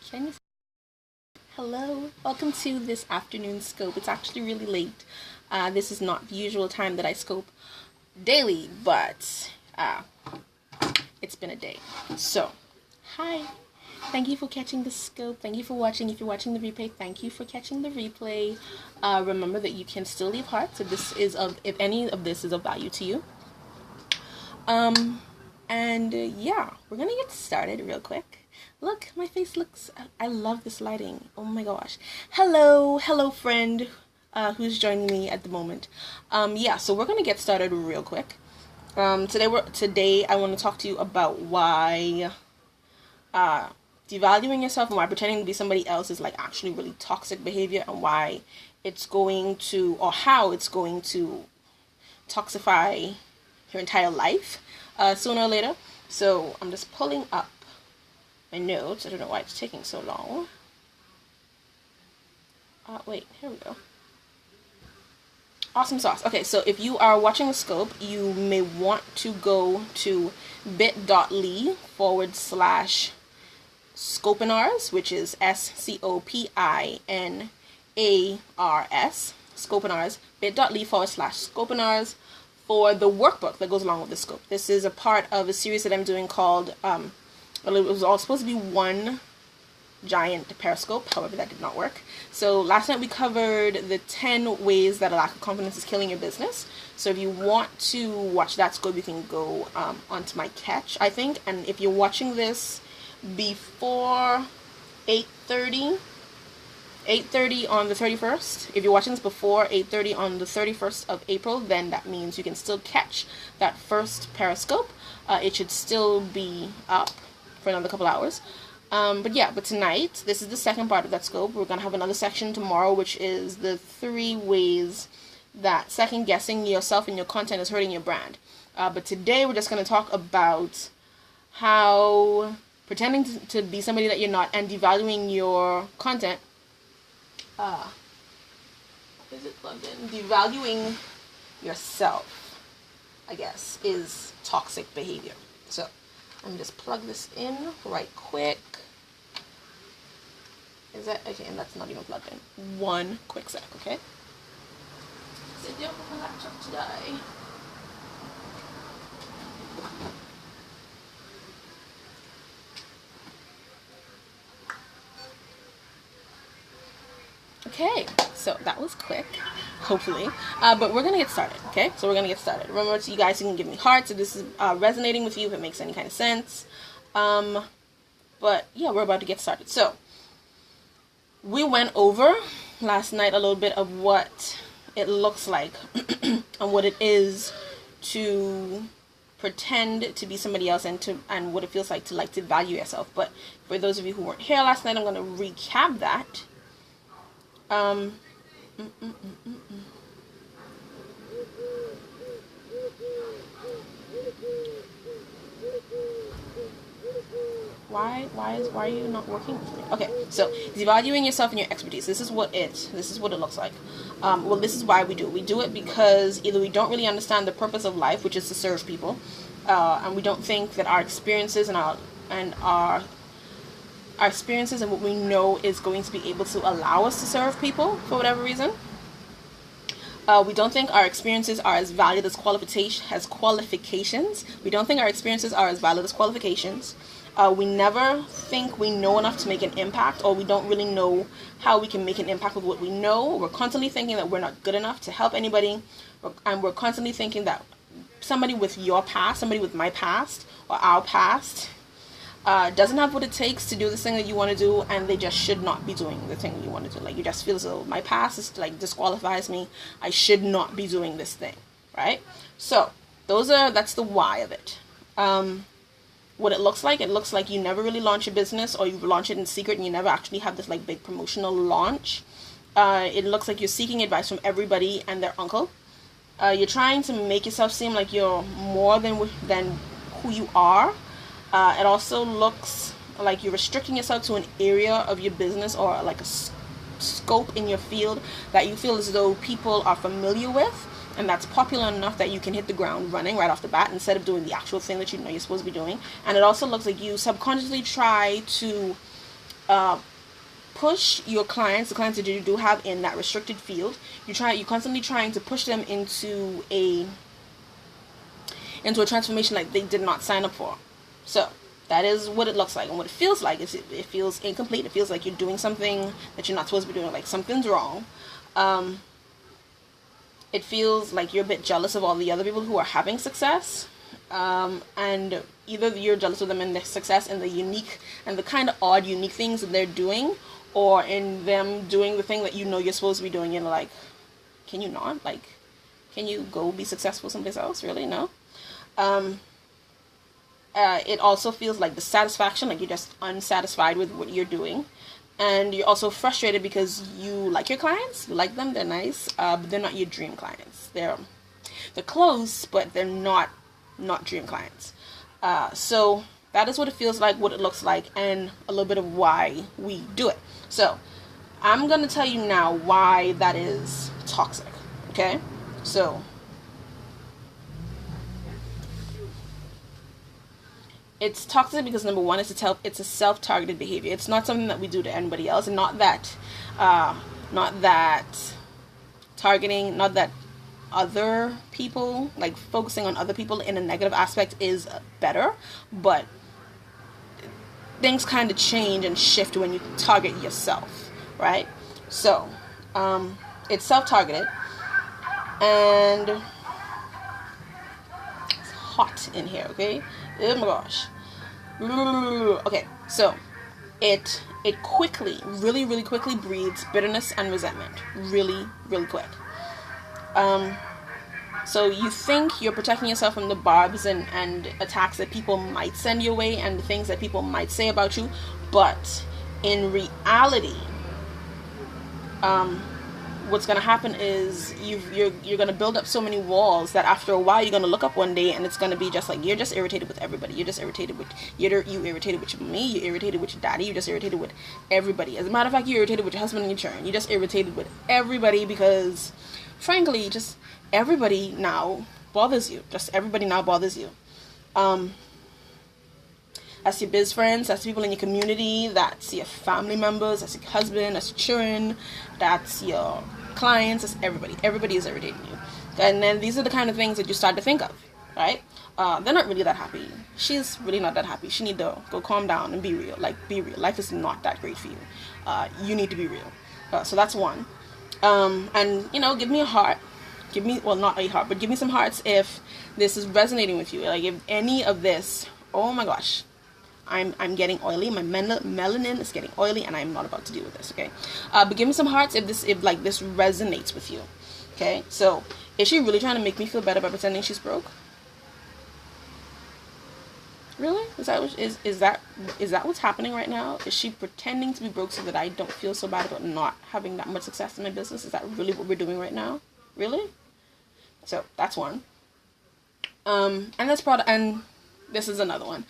Shiny. Hello, welcome to this afternoon scope. It's actually really late. This is not the usual time that I scope daily, but it's been a day. So, hi. Thank you for catching the scope. Thank you for watching. If you're watching the replay, thank you for catching the replay. Remember that you can still leave hearts if any of this is of value to you. Yeah, we're gonna get started real quick. Look, my face looks, I love this lighting. Oh my gosh. Hello friend, who's joining me at the moment. Yeah, so we're gonna get started real quick. Today I want to talk to you about why, devaluing yourself and why pretending to be somebody else is like actually really toxic behavior, and why it's going to, or how it's going to toxify your entire life sooner or later. So I'm just pulling up my notes. I don't know why it's taking so long. Wait, here we go. Awesome sauce. Okay, so if you are watching the scope, you may want to go to bit.ly/Scopinars, which is SCOPINARS, Scopinars, bit.ly/Scopinars, for the workbook that goes along with the scope. This is a part of a series that I'm doing called, well, it was all supposed to be one giant periscope, however that did not work. So last night we covered the 10 ways that a lack of confidence is killing your business. So if you want to watch that scope, you can go onto my catch, I think. And if you're watching this before 8:30 on the 31st, if you're watching this before 8:30 on the 31st of April, then that means you can still catch that first periscope. It should still be up for another couple hours. But tonight, this is the second part of that scope. We're going to have another section tomorrow, which is the 3 ways that second guessing yourself and your content is hurting your brand. But today we're just going to talk about how pretending to be somebody that you're not and devaluing your content, is it plugged in? Devaluing yourself, I guess, is toxic behavior. So let me just plug this in right quick. Is that okay? And that's not even plugged in. One quick sec, okay? Sit down with my laptop today. Okay, so that was quick, hopefully, but we're gonna get started. Okay, so we're gonna get started. Remember, you guys can give me hearts if this is resonating with you, if it makes any kind of sense. But yeah, we're about to get started. So we went over last night a little bit of what it looks like and what it is to pretend to be somebody else, and what it feels like to value yourself. But for those of you who weren't here last night, I'm gonna recap that. Why are you not working with me? Okay, so devaluing yourself and your expertise. This is what it looks like. Well, this is why we do it. We do it because either we don't really understand the purpose of life, which is to serve people, and we don't think that our experiences and our experiences and what we know is going to be able to allow us to serve people for whatever reason. We don't think our experiences are as valid as qualifications. We don't think our experiences are as valid as qualifications. We never think we know enough to make an impact, or we don't really know how we can make an impact with what we know. We're constantly thinking that we're not good enough to help anybody, and we're constantly thinking that somebody with your past, somebody with my past, or our past, doesn't have what it takes to do this thing that you want to do, and they just should not be doing the thing you want to do. Like, you just feel as though my past is like disqualifies me. I should not be doing this thing, right? So that's the why of it. What it looks like you never really launch a business, or you launch it in secret and you never actually have this like big promotional launch. It looks like you're seeking advice from everybody and their uncle. You're trying to make yourself seem like you're more than who you are. It also looks like you're restricting yourself to an area of your business, or like a scope in your field that you feel as though people are familiar with, and that's popular enough that you can hit the ground running right off the bat instead of doing the actual thing that you know you're supposed to be doing. And it also looks like you subconsciously try to push your clients, the clients that you do have in that restricted field, you're constantly trying to push them into a transformation like they did not sign up for. So that is what it looks like, and what it feels like is it feels incomplete. It feels like you're doing something that you're not supposed to be doing, like something's wrong. It feels like you're a bit jealous of all the other people who are having success, and either you're jealous of them in their success and the unique and the kind of odd unique things that they're doing, or in them doing the thing that you know you're supposed to be doing. You're like, can you not? Like, can you go be successful someplace else? Really? No. It also feels like dissatisfaction, like you're just unsatisfied with what you're doing. And you're also frustrated because you like your clients, you like them, they're nice, but they're not your dream clients. They're close, but they're not dream clients. So that is what it feels like, what it looks like, and a little bit of why we do it. So I'm going to tell you now why that is toxic, okay? So it's toxic because, number one, it's a self-targeted behavior. It's not something that we do to anybody else, and not that targeting, not that other people, like focusing on other people in a negative aspect is better, but things kind of change and shift when you target yourself, right? So it's self-targeted, and it's hot in here, okay? Oh my gosh. Okay, so it quickly, really quickly breeds bitterness and resentment. Really quick. So you think you're protecting yourself from the barbs and attacks that people might send your way and the things that people might say about you, but in reality, what's going to happen is you're going to build up so many walls that after a while you're going to look up one day and it's going to be just like you're just irritated with everybody. You're just irritated with you irritated with me, you're irritated with your daddy, you're just irritated with everybody. As a matter of fact, you're irritated with your husband and your children. You're just irritated with everybody because, frankly, just everybody now bothers you. Just everybody now bothers you. That's your biz friends, that's people in your community, that's your family members, that's your husband, that's your children, that's your clients, that's everybody. Everybody is irritating you. And then these are the kind of things that you start to think of, right? They're not really that happy. She's really not that happy. She need to go calm down and be real. Like, be real. Life is not that great for you. You need to be real. So that's one. And, give me a heart. Not a heart, but give me some hearts if this is resonating with you. Like, if any of this, oh my gosh, I'm getting oily. My melanin is getting oily, and I'm not about to deal with this. Okay, but give me some hearts if this resonates with you. Okay, so is she really trying to make me feel better by pretending she's broke? Really? Is that what's happening right now? Is she pretending to be broke so that I don't feel so bad about not having that much success in my business? Is that really what we're doing right now? Really? So that's one. And this is another one.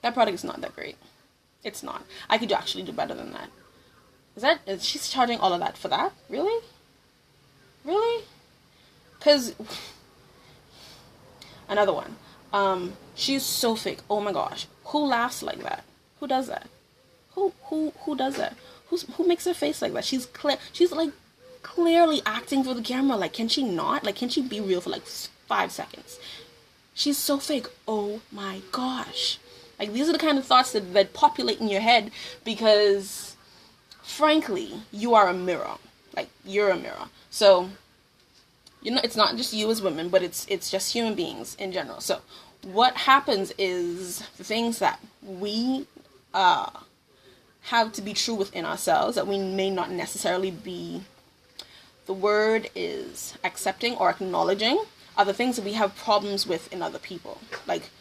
That product is not that great. It's not. I could actually do better than that. Is she's charging all of that for that? Really? Really? Because another one. She's so fake. Oh my gosh. Who laughs like that? Who does that? Who does that? Who makes her face like that? She's like clearly acting for the camera. Like, can she not? Like, can she be real for like 5 seconds? She's so fake. Oh my gosh. Like, these are the kind of thoughts that populate in your head because, frankly, you are a mirror. Like, you're a mirror. So, it's not just you as women, but it's just human beings in general. So, what happens is the things that we have to be true within ourselves that we may not necessarily be, the word is accepting or acknowledging, are the things that we have problems with in other people. Like,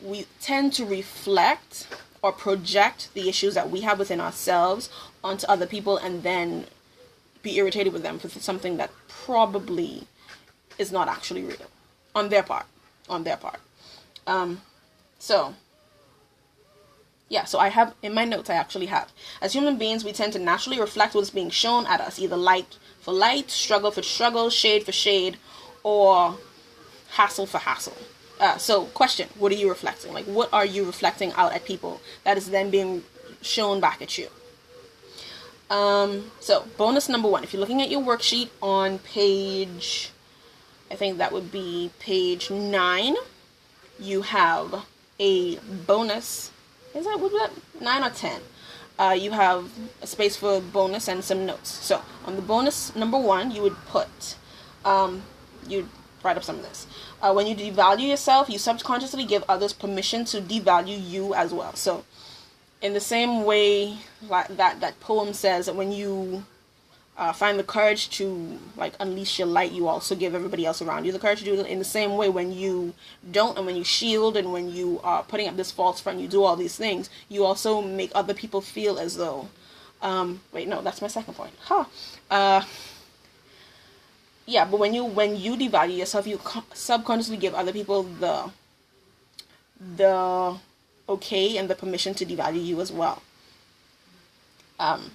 we tend to reflect or project the issues that we have within ourselves onto other people and then be irritated with them for something that probably is not actually real on their part. So I have, in my notes, I actually have, as human beings, we tend to naturally reflect what's being shown at us, either light for light, struggle for struggle, shade for shade, or hassle for hassle. So question, what are you reflecting? Like, what are you reflecting out at people that is then being shown back at you. So bonus number 1, if you're looking at your worksheet on page, I think that would be page 9, you have a bonus. Is that, what was that, 9 or 10? You have a space for bonus and some notes. So on the bonus number 1, you would put, you'd write up some of this. When you devalue yourself, you subconsciously give others permission to devalue you as well. So in the same way that poem says that when you find the courage to like unleash your light, you also give everybody else around you the courage to do it. In the same way, when you don't, and when you shield, and when you are putting up this false front, you do all these things, you also make other people feel as though, wait, no, that's my second point. Yeah, but when you devalue yourself, you subconsciously give other people the okay and the permission to devalue you as well.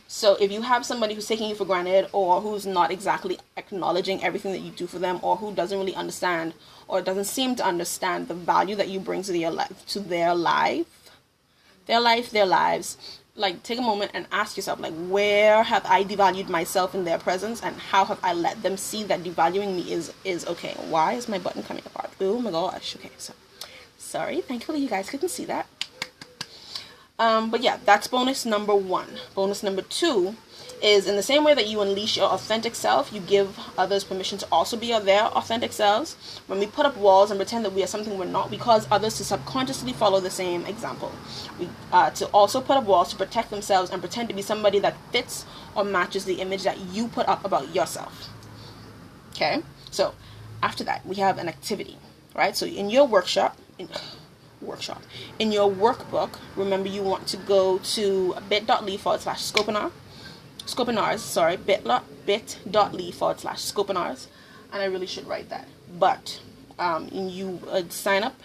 So if you have somebody who's taking you for granted, or who's not exactly acknowledging everything that you do for them, or who doesn't really understand, or doesn't seem to understand the value that you bring to their lives, like, take a moment and ask yourself, like, where have I devalued myself in their presence, and how have I let them see that devaluing me is okay? Why is my button coming apart? Oh my gosh. Okay, so sorry. Thankfully you guys couldn't see that. But yeah, that's bonus number 1. Bonus number 2 is, in the same way that you unleash your authentic self, you give others permission to also be their authentic selves. When we put up walls and pretend that we are something we're not, we cause others to subconsciously follow the same example. We to also put up walls to protect themselves and pretend to be somebody that fits or matches the image that you put up about yourself. Okay, so after that we have an activity, right? So in your in your workbook, remember you want to go to bit.ly/Scopenars, and I really should write that, but you sign up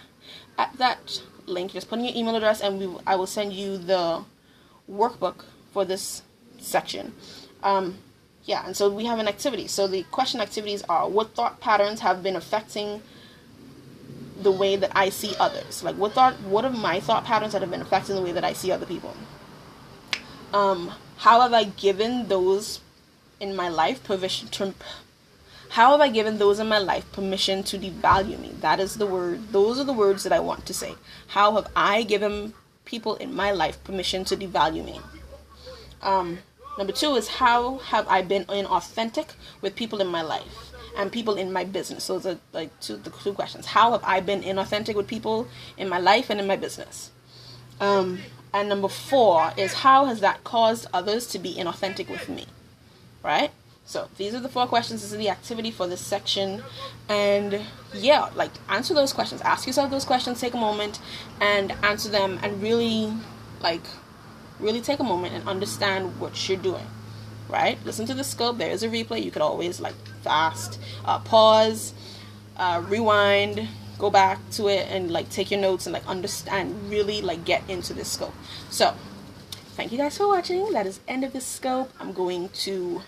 at that link, just put in your email address, and I will send you the workbook for this section. Yeah, and so we have an activity. So the question activities are: what thought patterns have been affecting the way that I see others? Like, what are my thought patterns that have been affecting the way that I see other people? How have I given those in my life permission to devalue me? That is the word. Those are the words that I want to say. How have I given people in my life permission to devalue me? Number 2 is, how have I been inauthentic with people in my life and people in my business? So those are like the two questions. How have I been inauthentic with people in my life and in my business? And number 4 is, how has that caused others to be inauthentic with me? Right? So these are the 4 questions. This is the activity for this section. And yeah, like, answer those questions. Ask yourself those questions. Take a moment and answer them, and really take a moment and understand what you're doing. Right? Listen to the scope. There is a replay. You could always fast, pause, rewind, go back to it, and take your notes and understand, really get into this scope. So thank you guys for watching. That is end of this scope. I'm going to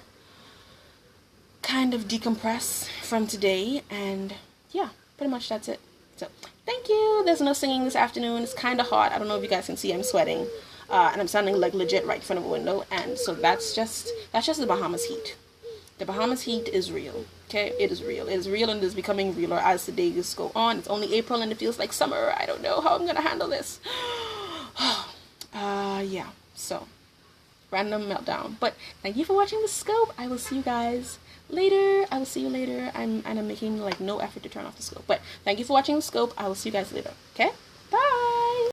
kind of decompress from today, and yeah, pretty much that's it. So thank you. There's no singing this afternoon. It's kind of hot. I don't know if you guys can see, I'm sweating. And I'm sounding legit right in front of a window, and so that's just the Bahamas heat. The Bahamas heat is real. Okay, it is real. It is real, and it is becoming realer as the days go on. It's only April and it feels like summer. I don't know how I'm gonna handle this. Yeah. So random meltdown. But thank you for watching the scope. I will see you guys later. I will see you later. I'm making no effort to turn off the scope. But thank you for watching the scope. I will see you guys later. Okay.